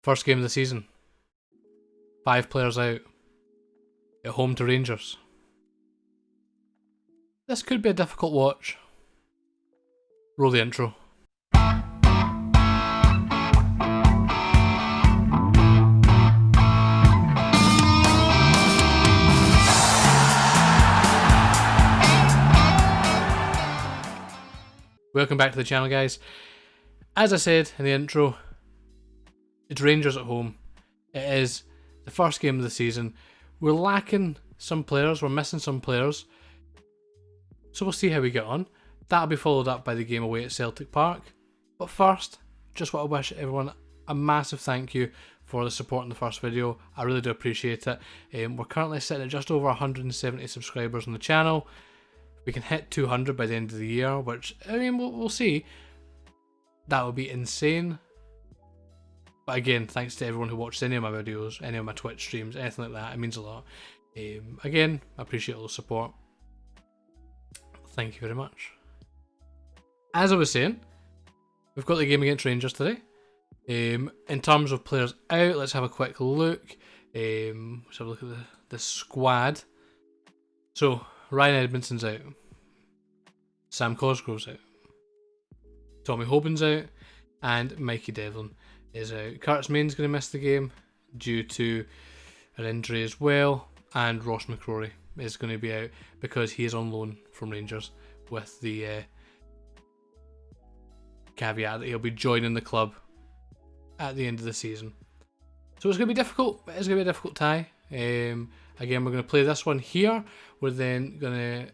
First game of the season. 5 players out. At home to Rangers. This could be a difficult watch. Roll the intro. Welcome back to the channel, guys. As I said in the intro, it's Rangers at home. It is the first game of the season. We're lacking some players, we're missing some players. So we'll see how we get on. That'll be followed up by the game away at Celtic Park. But first, just want to wish everyone a massive thank you for the support in the first video. I really do appreciate it. We're currently sitting at just over 170 subscribers on the channel. We can hit 200 by the end of the year, which, I mean, we'll see. That would be insane. But again, thanks to everyone who watches any of my videos, any of my Twitch streams, anything like that. It means a lot. Again, I appreciate all the support. Thank you very much. As I was saying, we've got the game against Rangers today. In terms of players out, let's have a quick look. Let's have a look at the squad. So, Ryan Edmondson's out. Sam Cosgrove's out. Tommy Hoban's out. And Mikey Devlin is out. Curtis Main's going to miss the game due to an injury as well. And Ross McCrory is going to be out because he is on loan from Rangers with the caveat that he'll be joining the club at the end of the season. So it's going to be difficult. It's going to be a difficult tie. Again, we're going to play this one here. We're then going to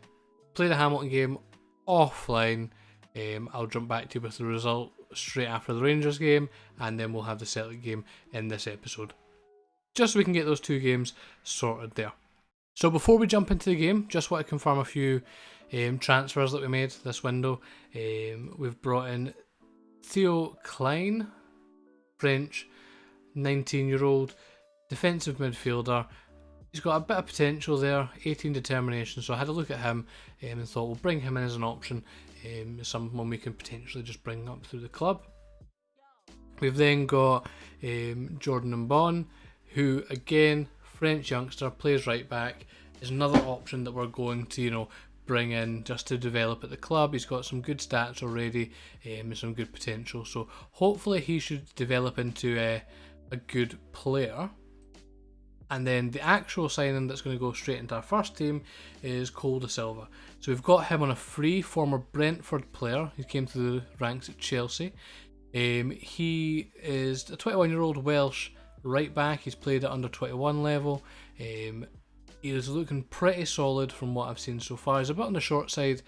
play the Hamilton game offline. I'll jump back to you with the result straight after the Rangers game, and then we'll have the Celtic game in this episode. Just so we can get those two games sorted there. So before we jump into the game, just want to confirm a few transfers that we made this window. We've brought in Theo Klein, French, 19-year-old, defensive midfielder. He's got a bit of potential there, 18 determination, so I had a look at him and thought we'll bring him in as an option, someone we can potentially just bring up through the club. We've then got Jordan Mbon, who again, French youngster, plays right back, is another option that we're going to, bring in just to develop at the club. He's got some good stats already, and some good potential, so hopefully he should develop into a good player. And then the actual signing that's going to go straight into our first team is Cole De Silva. So we've got him on a free, former Brentford player. He came through the ranks at Chelsea. He is a 21-year-old Welsh right back. He's played at under 21 level. He is looking pretty solid from what I've seen so far. He's a bit on the short side,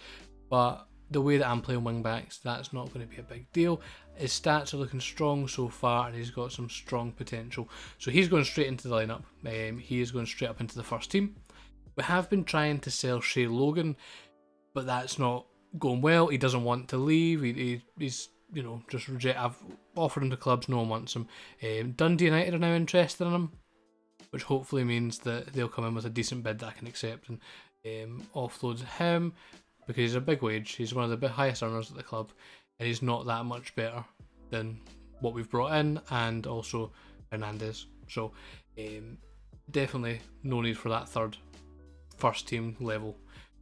but the way that I'm playing wing backs, that's not going to be a big deal. His stats are looking strong so far, and he's got some strong potential. So he's going straight into the lineup. He is going straight up into the first team. We have been trying to sell Shea Logan, but that's not going well. He doesn't want to leave. He's just reject. I've offered him to clubs, no one wants him. Dundee United are now interested in him, which hopefully means that they'll come in with a decent bid that I can accept and offload him, because he's a big wage. He's one of the highest earners at the club, and he's not that much better than what we've brought in, and also Hernandez. So definitely no need for that first team level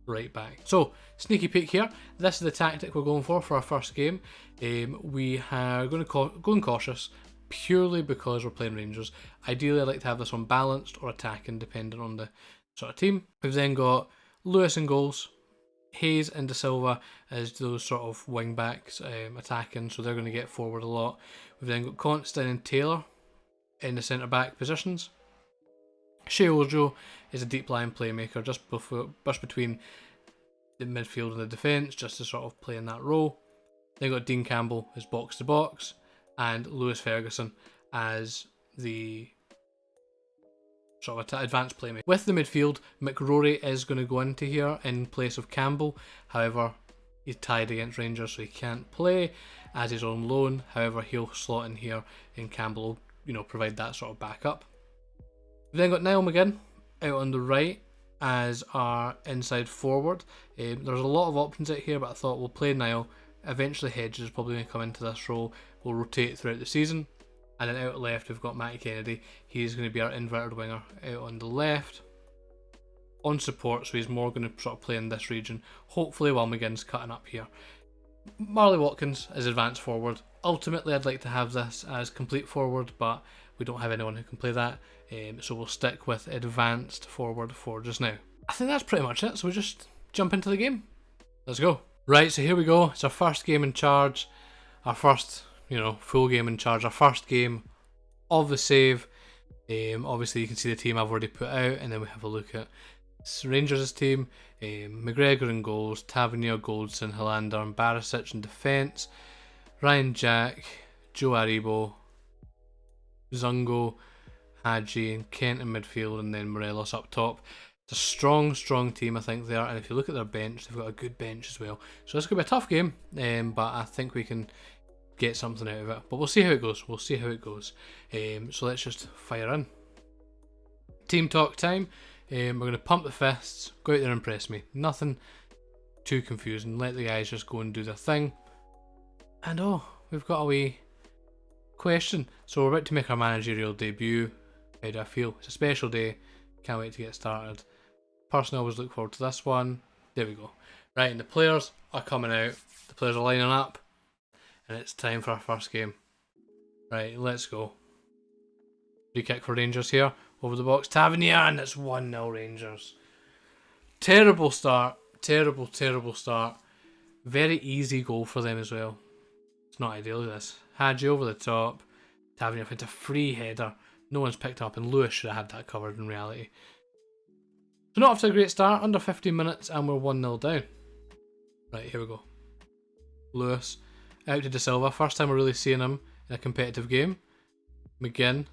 right back. So sneaky peek here. This is the tactic we're going for our first game. We are going to go in cautious purely because we're playing Rangers. Ideally, I'd like to have this one balanced or attacking, depending on the sort of team. We've then got Lewis in goals, Hayes and De Silva as those sort of wing backs attacking, so they're going to get forward a lot. We've then got Constant and Taylor in the centre back positions. Shea Ojo is a deep line playmaker just between the midfield and the defence, just to sort of play in that role. Then got Dean Campbell as box to box, and Lewis Ferguson as the sort of advanced playmaker. With the midfield, McRory is going to go into here in place of Campbell. However, he's tied against Rangers, so he can't play as he's on loan. However, he'll slot in here, and Campbell will, provide that sort of backup. We've then got Niall McGinn out on the right as our inside forward. There's a lot of options out here, but I thought we'll play Niall. Eventually Hedges is probably going to come into this role. We'll rotate throughout the season. And then out left we've got Matty Kennedy. He's going to be our inverted winger out on the left. On support, so he's more going to sort of play in this region. Hopefully while McGinn's cutting up here. Marley Watkins is advanced forward. Ultimately I'd like to have this as complete forward, but we don't have anyone who can play that. So we'll stick with advanced forward for just now. I think that's pretty much it, so we'll just jump into the game. Let's go. Right, so here we go. It's our first game in charge. Our first, full game in charge. Our first game of the save. Obviously you can see the team I've already put out, and then we have a look at Rangers' team. McGregor in goals, Tavernier, Goldson, Helander and Barisic in defence. Ryan Jack, Joe Aribo, Zungo, Hadji and Kent in midfield, and then Morelos up top. It's a strong team, I think, there, and if you look at their bench, they've got a good bench as well. So this could be a tough game, but I think we can get something out of it. But we'll see how it goes. So let's just fire in. Team talk time. We're going to pump the fists, go out there and impress me. Nothing too confusing. Let the guys just go and do their thing. And we've got a wee question. So we're about to make our managerial debut. How do I feel? It's a special day. Can't wait to get started. Personally, I always look forward to this one. There we go. Right, and the players are coming out. The players are lining up. And it's time for our first game. Right, let's go. Free kick for Rangers here. Over the box. Tavernier, and it's 1-0 Rangers. Terrible start. Terrible start. Very easy goal for them as well. It's not ideal, this. Hadji over the top. Tavernier finds a free header. No one's picked up, and Lewis should have had that covered in reality. So not off to a great start. Under 15 minutes, and we're 1-0 down. Right, here we go. Lewis out to De Silva. First time we're really seeing him in a competitive game. McGinn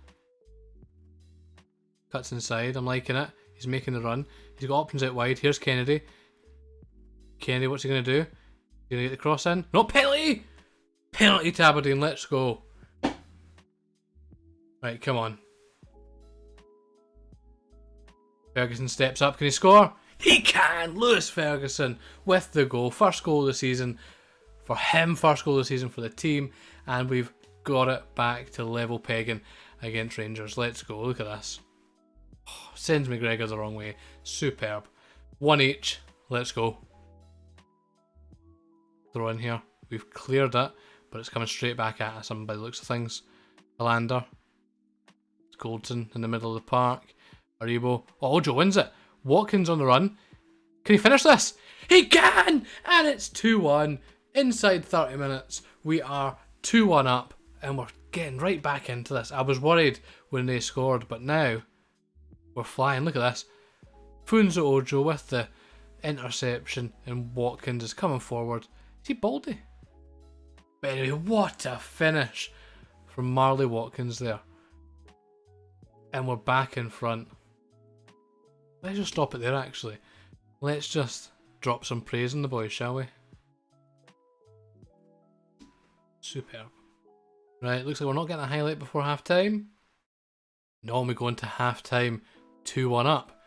cuts inside. I'm liking it. He's making the run. He's got options out wide. Here's Kennedy. Kennedy, what's he going to do? He's going to get the cross in. No, penalty! Penalty to Aberdeen. Let's go. Right, come on. Ferguson steps up. Can he score? He can! Lewis Ferguson with the goal. First goal of the season for him. First goal of the season for the team. And we've got it back to level pegging against Rangers. Let's go. Look at this. Sends McGregor the wrong way. Superb. One each. Let's go. Throw in here. We've cleared it, but it's coming straight back at us by the looks of things. Helander. It's Goldson in the middle of the park. Aribo. Oh, Ojo wins it. Watkins on the run. Can he finish this? He can! And it's 2-1. Inside 30 minutes, we are 2-1 up, and we're getting right back into this. I was worried when they scored, but now we're flying. Look at this. Funzo Ojo with the interception, and Watkins is coming forward. Is he Baldy? But anyway, what a finish from Marley Watkins there. And we're back in front. Let's just stop it there, actually. Let's just drop some praise on the boys, shall we? Superb. Right, looks like we're not getting a highlight before half time. No, we go into half time 2-1 up.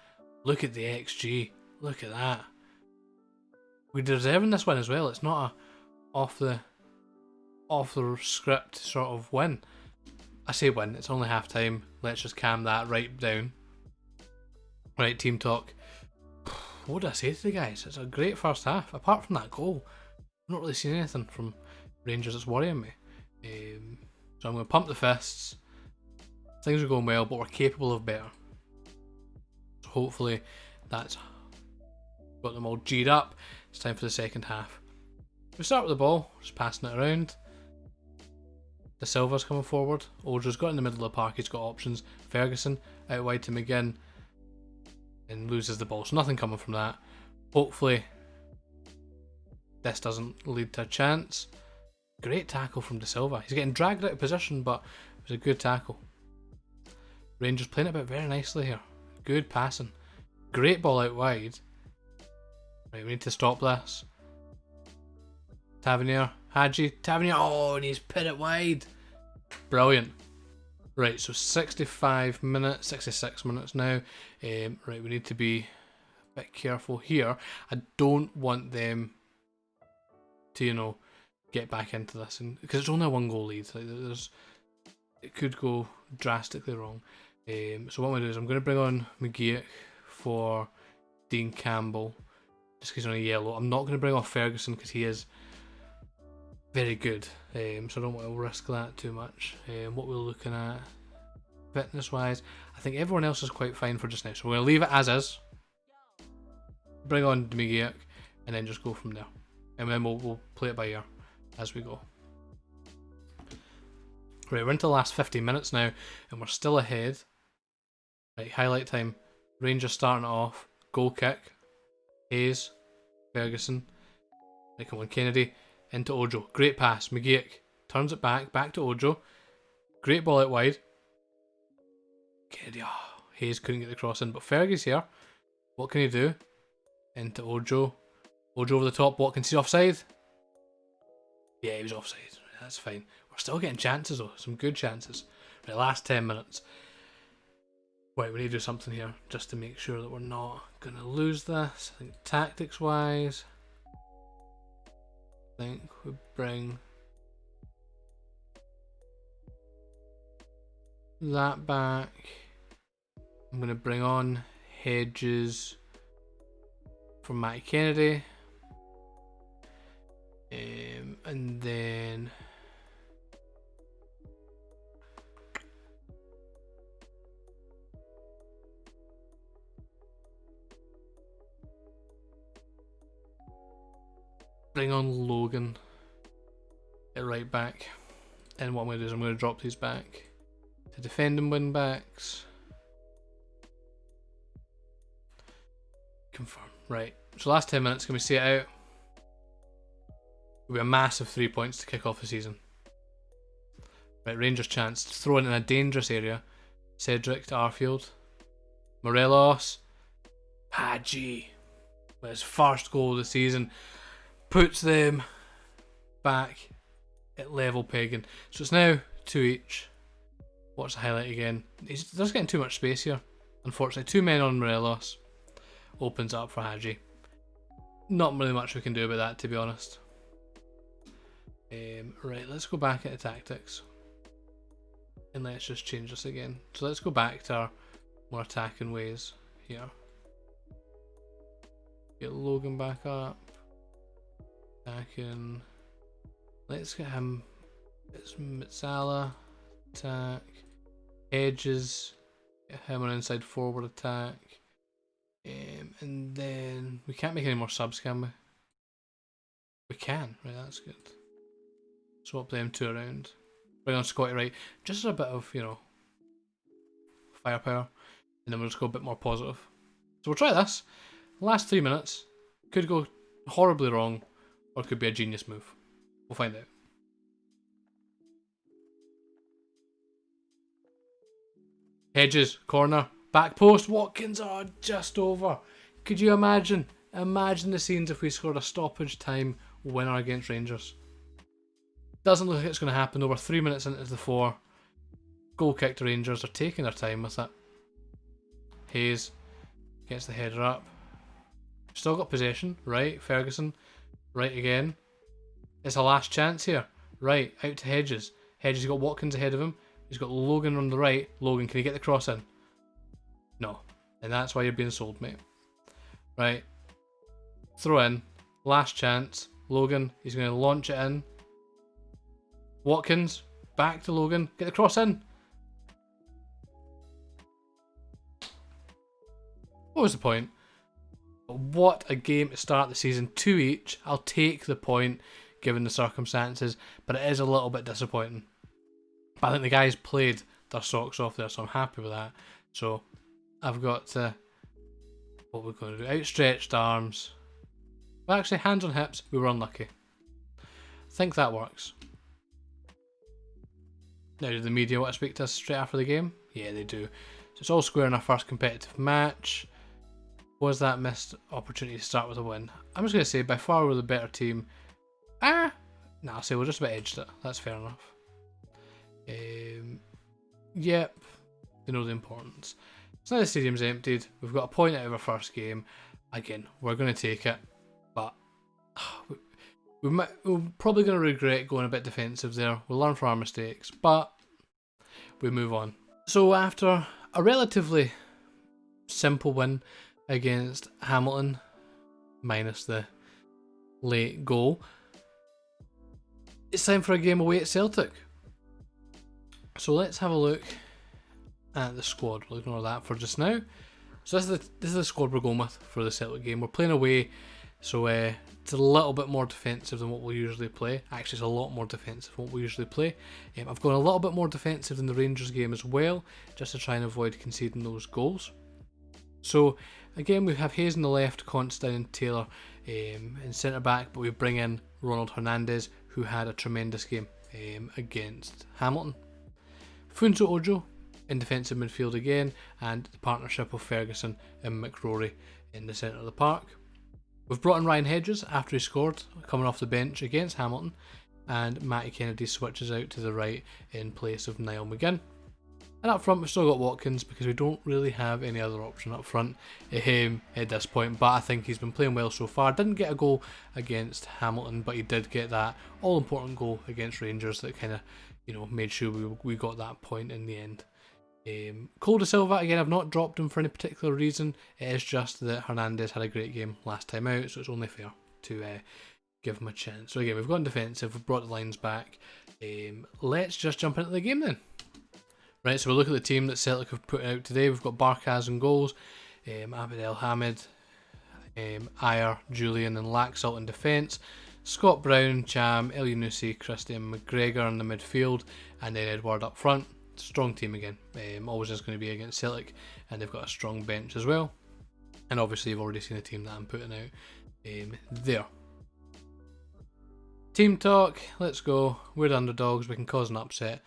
Look at the XG. Look at that. We're deserving this win as well. It's not a off the script sort of win. I say win, it's only half time. Let's just calm that right down. Right, team talk. What did I say to the guys? It's a great first half. Apart from that goal, I've not really seen anything from Rangers that's worrying me. So I'm going to pump the fists. Things are going well, but we're capable of better. So hopefully that's got them all G'd up. It's time for the second half. We start with the ball, just passing it around. De Silva's coming forward. Ojo's got in the middle of the park, he's got options. Ferguson out wide to McGinn and loses the ball, so nothing coming from that. Hopefully this doesn't lead to a chance. Great tackle from De Silva. He's getting dragged out of position, but it was a good tackle. Rangers playing it about very nicely here. Good passing. Great ball out wide. Right, we need to stop this. Tavernier. Hadji. Tavernier. Oh, and he's put it wide. Brilliant. Right, so 65 minutes, 66 minutes now. Right, we need to be a bit careful here. I don't want them to, get back into this, and because it's only a 1-goal lead. Like, it could go drastically wrong. So what I'm going to do is I'm going to bring on McGeoch for Dean Campbell, just because he's on a yellow. I'm not going to bring off Ferguson because he is very good, so I don't want to risk that too much. What we're looking at fitness wise, I think everyone else is quite fine for just now, so we're going to leave it as is, bring on McGeoch, and then just go from there, and then we'll play it by ear as we go. Right, we're into the last 15 minutes now, and we're still ahead. Right, highlight time. Rangers starting it off. Goal kick. Hayes. Ferguson. Right, come on, Kennedy. Into Ojo. Great pass. McGeoch turns it back. Back to Ojo. Great ball out wide. Kennedy. Oh, Hayes couldn't get the cross in, but Fergie's here. What can he do? Into Ojo. Ojo over the top. Watkins, he's offside. Yeah, he was offside. That's fine. We're still getting chances though, some good chances. Right, last 10 minutes. Right, we need to do something here just to make sure that we're not going to lose this. I think tactics wise, I think we bring that back. I'm going to bring on Hedges for Matty Kennedy. And then bring on Logan at right back. And what I'm going to do is I'm going to drop these back to defending wing backs. Confirm. Right. So last 10 minutes, can we see it out? It'll be a massive 3 points to kick off the season. Right, Rangers chance to throw it in a dangerous area. Cedric to Arfield. Morelos. Hadji with his first goal of the season. Puts them back at level pegging. So it's now 2 each. Watch the highlight again. He's just getting too much space here. Unfortunately, 2 men on Morelos. Opens up for Hadji. Not really much we can do about that, to be honest. Right, let's go back into tactics. And let's just change this again. So let's go back to our more attacking ways here. Get Logan back up. Attacking. Let's get him. It's Mitsala. Attack. Hedges. Get him on inside forward attack. And then we can't make any more subs, can we? We can. Right, that's good. Swap them 2 around. Bring on Scotty Wright. Just a bit of, you know, firepower. And then we'll just go a bit more positive. So we'll try this. Last 3 minutes. Could go horribly wrong. Or it could be a genius move. We'll find out. Hedges. Corner. Back post. Watkins. Oh, just over. Could you imagine? Imagine the scenes if we scored a stoppage time winner against Rangers. Doesn't look like it's going to happen. Over 3 minutes into the 4. Goal kick to Rangers. They're taking their time with it. Hayes gets the header up. Still got possession. Right. Ferguson. Right again. It's a last chance here. Right. Out to Hedges. Hedges has got Watkins ahead of him. He's got Logan on the right. Logan, can he get the cross in? No. And that's why you're being sold, mate. Right. Throw in. Last chance. Logan. He's going to launch it in. Watkins, back to Logan, get the cross in. What was the point? What a game to start the season, 2 each. I'll take the point given the circumstances, but it is a little bit disappointing. But I think the guys played their socks off there, so I'm happy with that. So I've got to, what we're going to do, outstretched arms. Well, actually, hands on hips, we were unlucky. I think that works. Now, do the media want to speak to us straight after the game? Yeah, they do. So it's all square in our first competitive match. Was that missed opportunity to start with a win? I'm just going to say, by far we're the better team. Nah, I'll say we're just about edged it. That's fair enough. Yep, they know the importance. So now the stadium's emptied. We've got a point out of our first game. Again, we're going to take it. But we're probably going to regret going a bit defensive there. We'll learn from our mistakes. But we move on. So after a relatively simple win against Hamilton, minus the late goal, it's time for a game away at Celtic. So let's have a look at the squad. We'll ignore that for just now. So this is the squad we're going with for the Celtic game. We're playing away, so it's a little bit more defensive than what we usually play. Actually, it's a lot more defensive than what we usually play. I've gone a little bit more defensive than the Rangers game as well, just to try and avoid conceding those goals. So again, we have Hayes on the left, Constantine and Taylor in centre back, but we bring in Ronald Hernandez, who had a tremendous game against Hamilton. Funso Ojo in defensive midfield again, and the partnership of Ferguson and McRory in the centre of the park. We've brought in Ryan Hedges after he scored, coming off the bench against Hamilton, and Matty Kennedy switches out to the right in place of Niall McGinn. And up front we've still got Watkins, because we don't really have any other option up front at this point, but I think he's been playing well so far. Didn't get a goal against Hamilton, but he did get that all important goal against Rangers that kind of, made sure we got that point in the end. Cole De Silva, again, I've not dropped him for any particular reason. It is just that Hernandez had a great game last time out, so it's only fair to give him a chance. So again, we've gone defensive, we've brought the lines back. Let's just jump into the game then. Right, so we'll look at the team that Celtic have put out today. We've got Barkaz in goals, Abed El Hamid, Ayer, Julian and Laxalt in defence, Scott Brown, Cham, El Yunusi, Christie and McGregor in the midfield, and then Edward up front. Strong team again, always is going to be against Celtic, and they've got a strong bench as well. And obviously you've already seen the team that I'm putting out there. Team talk, let's go. We're the underdogs, we can cause an upset.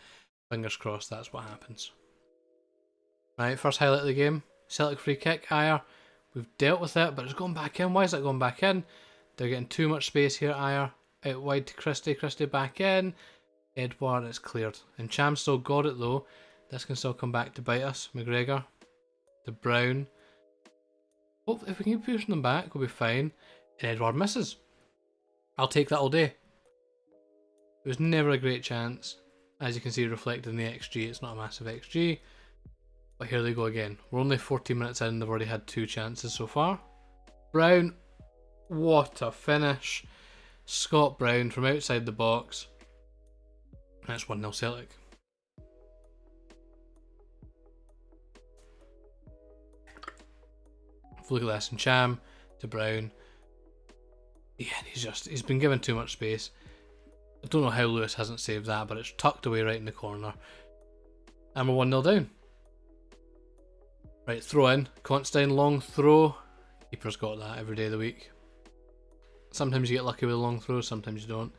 Fingers crossed that's what happens. Right, first highlight of the game, Celtic free kick, Ayer. We've dealt with it, but it's going back in. Why is it going back in? They're getting too much space here, Ayer. Out wide to Christie, Christie back in. Edward, it's cleared. And Cham still got it though. This can still come back to bite us. McGregor. To Brown. Oh, if we can keep pushing them back, we'll be fine. And Edward misses. I'll take that all day. It was never a great chance. As you can see reflected in the XG, it's not a massive XG. But here they go again. We're only 14 minutes in, they've already had 2 chances so far. Brown. What a finish. Scott Brown from outside the box. That's 1-0 Celtic. If we look at this, and Cham to Brown. Yeah, he's been given too much space. I don't know how Lewis hasn't saved that, but it's tucked away right in the corner. And we're 1-0 down. Right, throw in. Constantine, long throw. Keeper's got that every day of the week. Sometimes you get lucky with a long throw, sometimes you don't.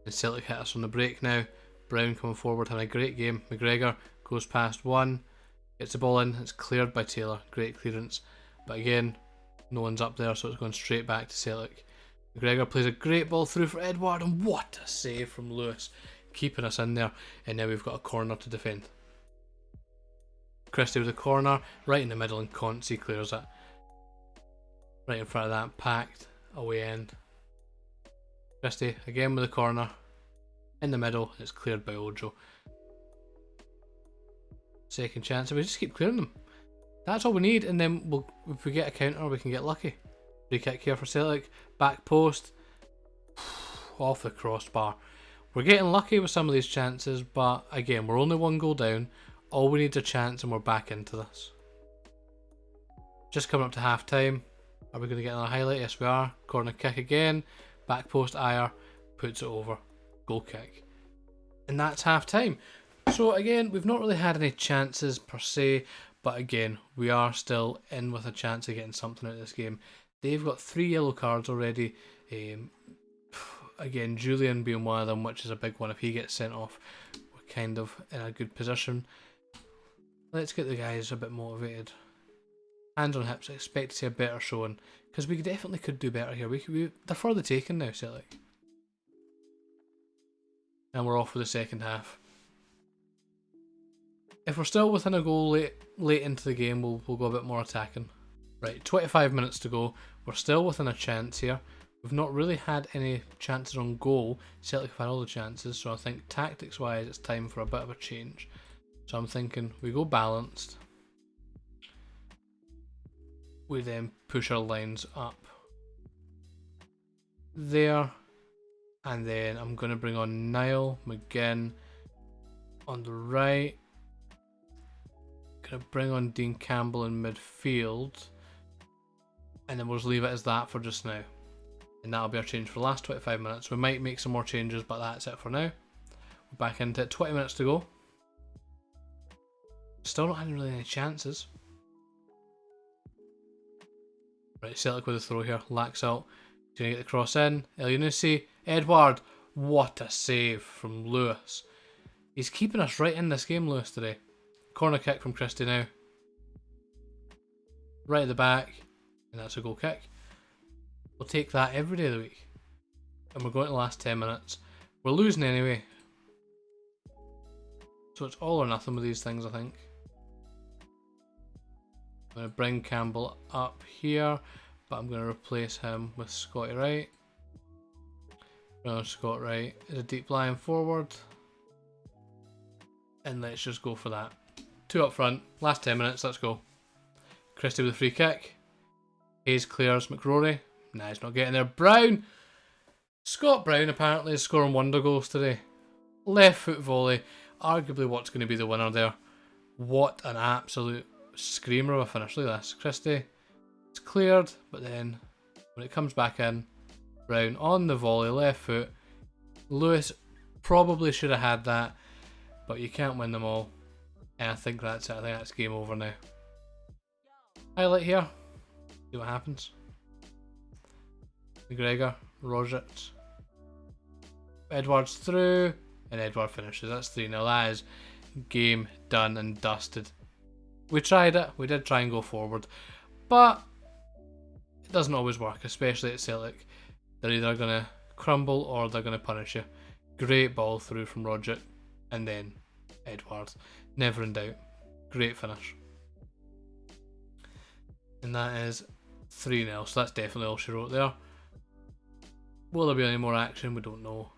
And Celtic hit us on the break now. Brown coming forward, having a great game. McGregor goes past one, gets the ball in, it's cleared by Taylor. Great clearance. But again, no one's up there, so it's going straight back to Celtic. McGregor plays a great ball through for Edward, and what a save from Lewis, keeping us in there. And now we've got a corner to defend. Christie with a corner, right in the middle, and Consi clears it. Right in front of that, packed, away end. Christie again with a corner. In the middle, it's cleared by Ojo. Second chance, and we just keep clearing them. That's all we need, and then if we get a counter, we can get lucky. Free kick here for Celtic. Back post. Off the crossbar. We're getting lucky with some of these chances, but again, we're only 1 goal down. All we need is a chance, and we're back into this. Just coming up to half time. Are we going to get another highlight? Yes, we are. Corner kick again. Back post, Ayer puts it over. Goal kick. And that's half time. So again, we've not really had any chances per se, but again, we are still in with a chance of getting something out of this game. They've got 3 yellow cards already. Again, Julian being one of them, which is a big one. If he gets sent off, we're kind of in a good position. Let's get the guys a bit motivated. Hands on hips, I expect to see a better showing, because we definitely could do better here. They're for the taking now, Celtic. And we're off for the second half. If we're still within a goal late into the game, we'll go a bit more attacking. Right, 25 minutes to go. We're still within a chance here. We've not really had any chances on goal. Celtic have had all the chances, so I think tactics-wise it's time for a bit of a change. So I'm thinking we go balanced. We then push our lines up there. And then I'm going to bring on Niall McGinn on the right. Going to bring on Dean Campbell in midfield. And then we'll just leave it as that for just now. And that'll be our change for the last 25 minutes. We might make some more changes, but that's it for now. We're back into it. 20 minutes to go. Still not having really any chances. Right, Celtic with a throw here. Laxalt. He's going to get the cross in. Elyounoussi. Edward. What a save from Lewis. He's keeping us right in this game, Lewis, today. Corner kick from Christie now. Right at the back. And that's a goal kick. We'll take that every day of the week. And we're going to the last 10 minutes. We're losing anyway. So it's all or nothing with these things, I think. I'm going to bring Campbell up here, but I'm going to replace him with Scotty Wright. Scott Wright is a deep line forward. And let's just go for that. 2 up front, last 10 minutes, let's go. Christie with a free kick. Hayes clears McRory. Nah, he's not getting there. Brown! Scott Brown apparently is scoring wonder goals today. Left foot volley. Arguably what's going to be the winner there. What an absolute screamer of a finish. Look at this. Christie. It's cleared, but then when it comes back in, Brown on the volley, left foot. Lewis probably should have had that, but you can't win them all. And I think that's it. I think that's game over now. Highlight here. See what happens. McGregor, Rogic. Edwards through, and Edward finishes. That's 3-0. That is game done and dusted. We tried it. We did try and go forward, but it doesn't always work, especially at Celtic. They're either going to crumble or they're going to punish you. Great ball through from Rogic, and then Edward. Never in doubt. Great finish. And that is 3-0, so that's definitely all she wrote there. Will there be any more action? We don't know.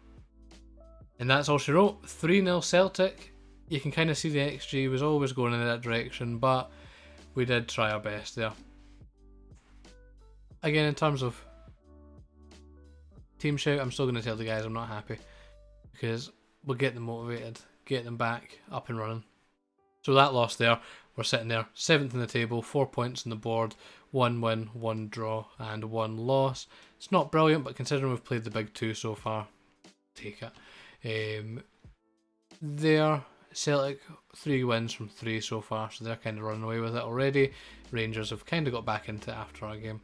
And that's all she wrote. 3-0 Celtic. You can kind of see the XG was always going in that direction, but we did try our best there. Again, in terms of team shout, I'm still going to tell the guys I'm not happy, because we'll get them motivated, get them back up and running. So that loss there, we're sitting there 7th in the table, 4 points on the board, 1 win, 1 draw and 1 loss. It's not brilliant, but considering we've played the big 2 so far, take it. There, Celtic 3 wins from 3 so far, so they're kind of running away with it already. Rangers have kind of got back into it after our game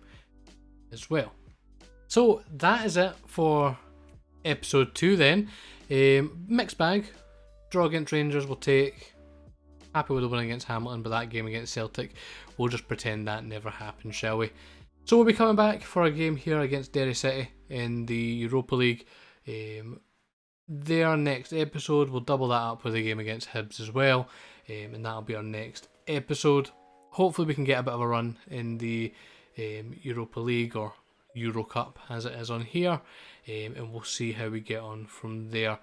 as well. So that is it for episode 2 then. Mixed bag. Draw against Rangers we'll take. Happy with the win against Hamilton, but that game against Celtic, we'll just pretend that never happened, shall we? So we'll be coming back for a game here against Derry City in the Europa League. Their next episode, we'll double that up with a game against Hibs as well, and that'll be our next episode. Hopefully we can get a bit of a run in the Europa League, or Euro Cup as it is on here, and we'll see how we get on from there.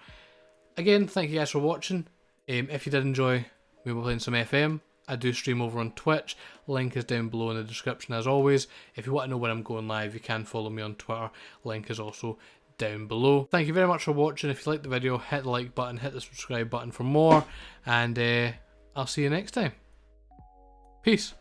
Again, thank you guys for watching. If you did enjoy me playing some FM, I do stream over on Twitch. Link is down below in the description as always. If you want to know when I'm going live, you can follow me on Twitter. Link is also down below. Thank you very much for watching. If you liked the video, hit the like button, hit the subscribe button for more, and I'll see you next time. Peace.